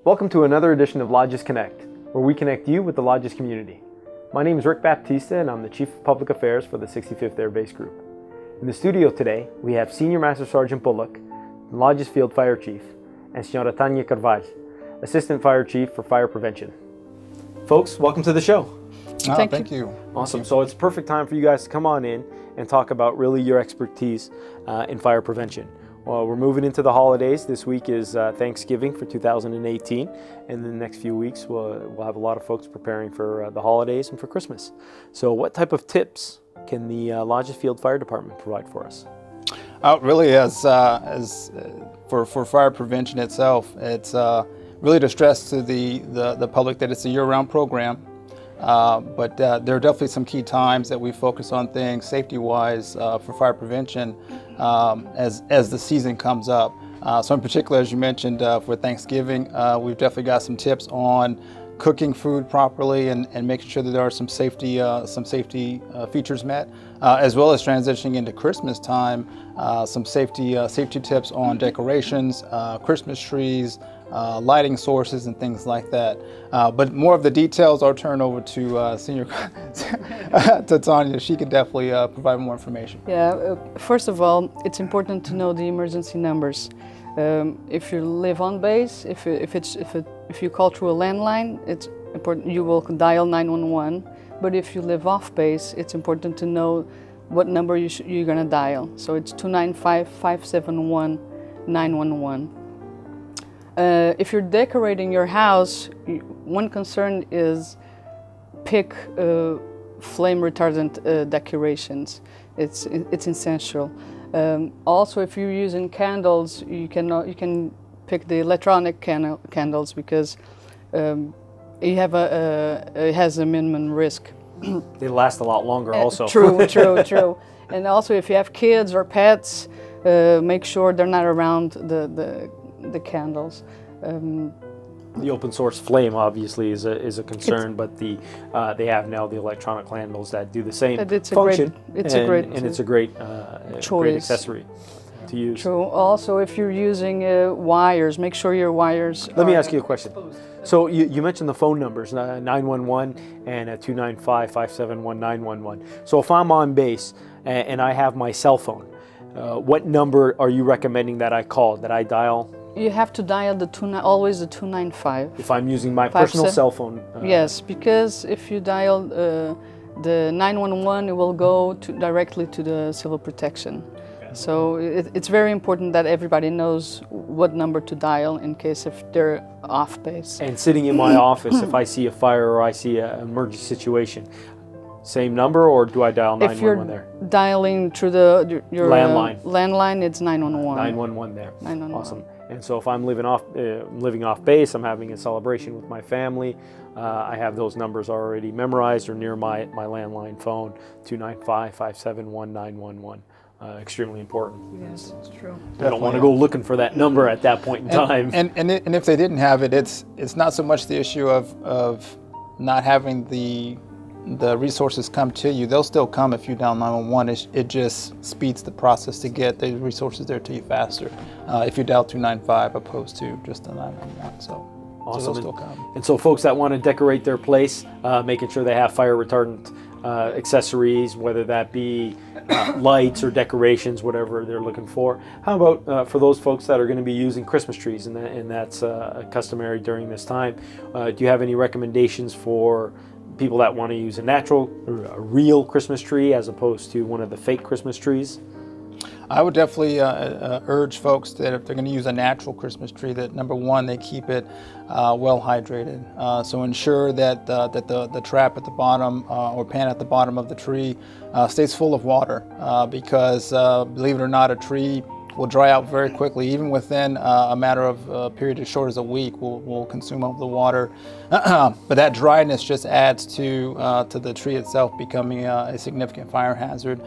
Welcome to another edition of Lajes Connect, where we connect you with the Lajes community. My name is Rick Baptista and I'm the Chief of Public Affairs for the 65th Air Base Group. In the studio today, we have Senior Master Sergeant Bullock, the Lajes Field Fire Chief, and Senora Tanya Carvalho, Assistant Fire Chief for Fire Prevention. Folks, welcome to the show. Thank you. Awesome. So it's a perfect time for you guys to come on in and talk about really your expertise in fire prevention. Well, we're moving into the holidays. This week is Thanksgiving for 2018, and in the next few weeks we'll have a lot of folks preparing for the holidays and for Christmas. So what type of tips can the Lajes Field Fire Department provide for us? Really, as for fire prevention itself, it's really to stress to the public that it's a year-round program. But there are definitely some key times that we focus on things safety-wise for fire prevention as the season comes up. So in particular, as you mentioned, for Thanksgiving, we've definitely got some tips on cooking food properly and making sure that there are some safety features met, as well as transitioning into Christmas time, some safety tips on decorations, Christmas trees, lighting sources and things like that. But more of the details I'll turn over to Senior to Tanya. She can definitely provide more information. Yeah, first of all, it's important to know the emergency numbers. If you live on base, if you call through a landline, it's important you will dial 911. But if you live off base, it's important to know what number you're going to dial. So it's 295-571-911. If you're decorating your house, one concern is pick flame retardant decorations. It's essential. Also, if you're using candles, you can pick the electronic candles because it has a minimum risk. They last a lot longer also. True. And also, if you have kids or pets, make sure they're not around the candles. The open source flame obviously is a concern, but they have now the electronic candles that do the same function. It's a great accessory to use. True. Also, if you're using wires, make sure your wires. Let me ask you a question. So you mentioned the phone numbers, 911 and 295-571-911. So if I'm on base and I have my cell phone, what number are you recommending that I call? That I dial? You have to dial always the 295. If I'm using my personal cell phone? Yes, because if you dial the 911, it will go directly to the civil protection. Okay. So it's very important that everybody knows what number to dial in case if they're off base. And sitting in my office, if I see a fire or I see an emergency situation, same number, or do I dial 911 there? If you're dialing through your landline, it's 911. 911 there. 911. Awesome. And so if I'm living off base, I'm having a celebration with my family, I have those numbers already memorized or near my landline phone, 295-571-911. Extremely important. Yes, it's true. I don't want to go looking for that number at that point in time. And if they didn't have it, it's not so much the issue of not having the resources come to you. They'll still come if you dial 911. It just speeds the process to get the resources there to you faster if you dial 295 opposed to just the 911. So awesome. So they'll still come. And so folks that want to decorate their place, making sure they have fire retardant accessories, whether that be lights or decorations, whatever they're looking for. How about for those folks that are going to be using Christmas trees, and that's customary during this time? Do you have any recommendations for people that want to use a real Christmas tree as opposed to one of the fake Christmas trees? I would definitely urge folks that if they're going to use a natural Christmas tree, that number one, they keep it well hydrated. So ensure that the trap at the bottom or pan at the bottom of the tree stays full of water because believe it or not, a tree will dry out very quickly. Even within a matter of a period as short as a week, will consume all the water. But that dryness just adds to the tree itself becoming a significant fire hazard,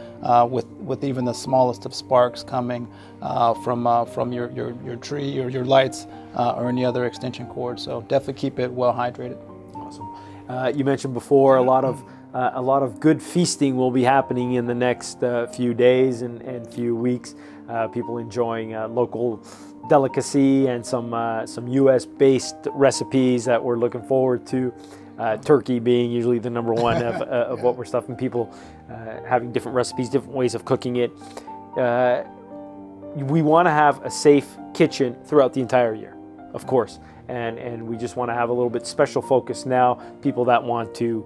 with even the smallest of sparks coming from your tree or your lights or any other extension cord. So definitely keep it well hydrated. Awesome. You mentioned before a lot of good feasting will be happening in the next few days and few weeks. People enjoying local delicacy and some U.S.-based recipes that we're looking forward to. Turkey being usually the number one of what we're stuffing people, having different recipes, different ways of cooking it. We want to have a safe kitchen throughout the entire year, of course, and we just want to have a little bit special focus now. People that want to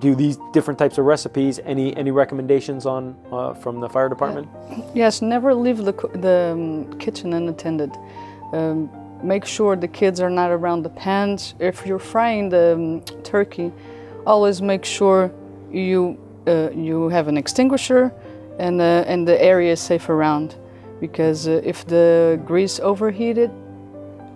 do these different types of recipes. Any recommendations on from the fire department? Yes, never leave the kitchen unattended. Make sure the kids are not around the pans. If you're frying the turkey, always make sure you have an extinguisher and the area is safe around, because if the grease overheated,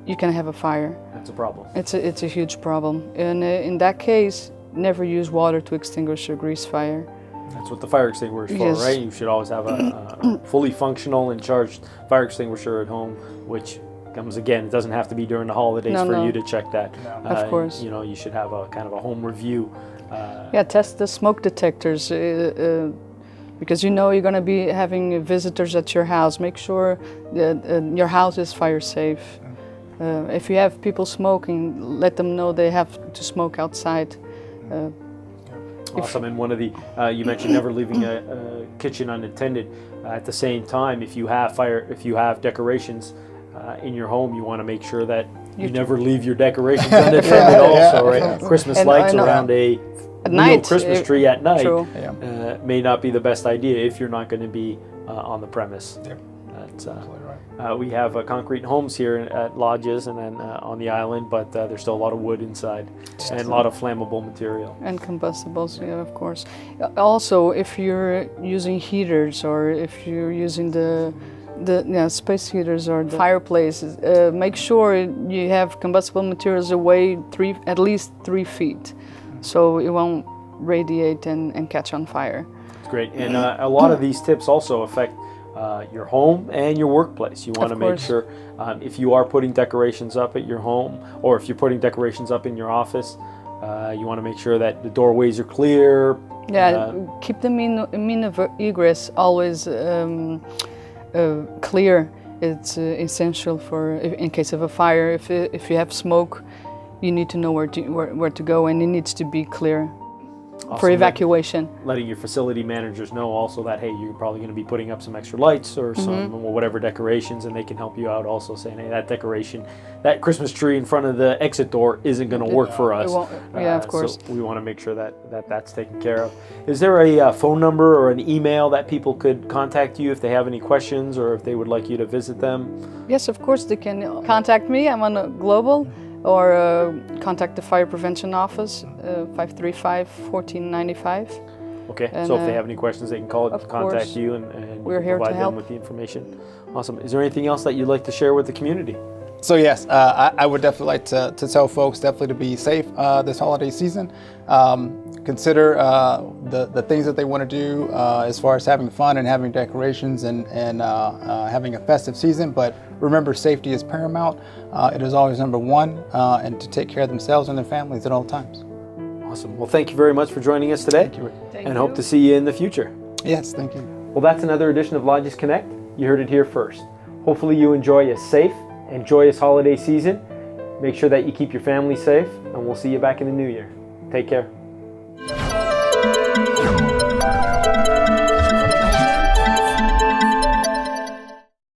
you can have a fire. That's a problem. It's a huge problem, and in that case, never use water to extinguish a grease fire. That's what the fire extinguisher is for, Yes. right? You should always have a fully functional and charged fire extinguisher at home, which comes again, it doesn't have to be during the holidays for you to check that. Of course. You know, you should have a kind of a home review. Yeah, test the smoke detectors, because you know you're going to be having visitors at your house. Make sure that your house is fire safe. If you have people smoking, let them know they have to smoke outside. Awesome. And one of the you mentioned never leaving a kitchen unattended. At the same time, if you have decorations in your home, you want to make sure that you never leave your decorations unattended. Also, right? Christmas lights around a real Christmas tree at night may not be the best idea if you're not going to be on the premise. Yep. That's we have concrete homes here at Lajes and then on the island, but there's still a lot of wood inside and a lot of flammable material. And combustibles, yeah, of course. Also, if you're using heaters or if you're using the space heaters or the fireplaces, make sure you have combustible materials away at least 3 feet, so it won't radiate and catch on fire. It's great, and a lot of these tips also affect your home and your workplace. You want to make sure if you are putting decorations up at your home, or if you're putting decorations up in your office, you want to make sure that the doorways are clear. Yeah, keep the mean of egress always clear. It's essential for in case of a fire. If you have smoke, you need to know where to go, and it needs to be clear. Awesome. For evacuation. Letting your facility managers know also that, hey, you're probably going to be putting up some extra lights or some whatever decorations, and they can help you out also, saying, hey, that decoration, that Christmas tree in front of the exit door isn't going to work for us. Yeah, of course. So we want to make sure that's taken care of. Is there a phone number or an email that people could contact you if they have any questions or if they would like you to visit them? Yes, of course, they can contact me. I'm on a global, or contact the Fire Prevention Office, 535-1495. Okay, And, so if they have any questions, they can contact course. you and We're here to provide them help. with the information. Awesome. Is there anything else that you'd like to share with the community? So yes, I would definitely like to tell folks definitely to be safe this holiday season. Consider the things that they want to do as far as having fun and having decorations and having a festive season. But remember, safety is paramount. It is always number one, and to take care of themselves and their families at all times. Awesome. Well, thank you very much for joining us today. Thank you. And hope to see you in the future. Yes, thank you. Well, that's another edition of Lajes Connect. You heard it here first. Hopefully you enjoy a safe and joyous holiday season. Make sure that you keep your family safe, and we'll see you back in the new year. Take care.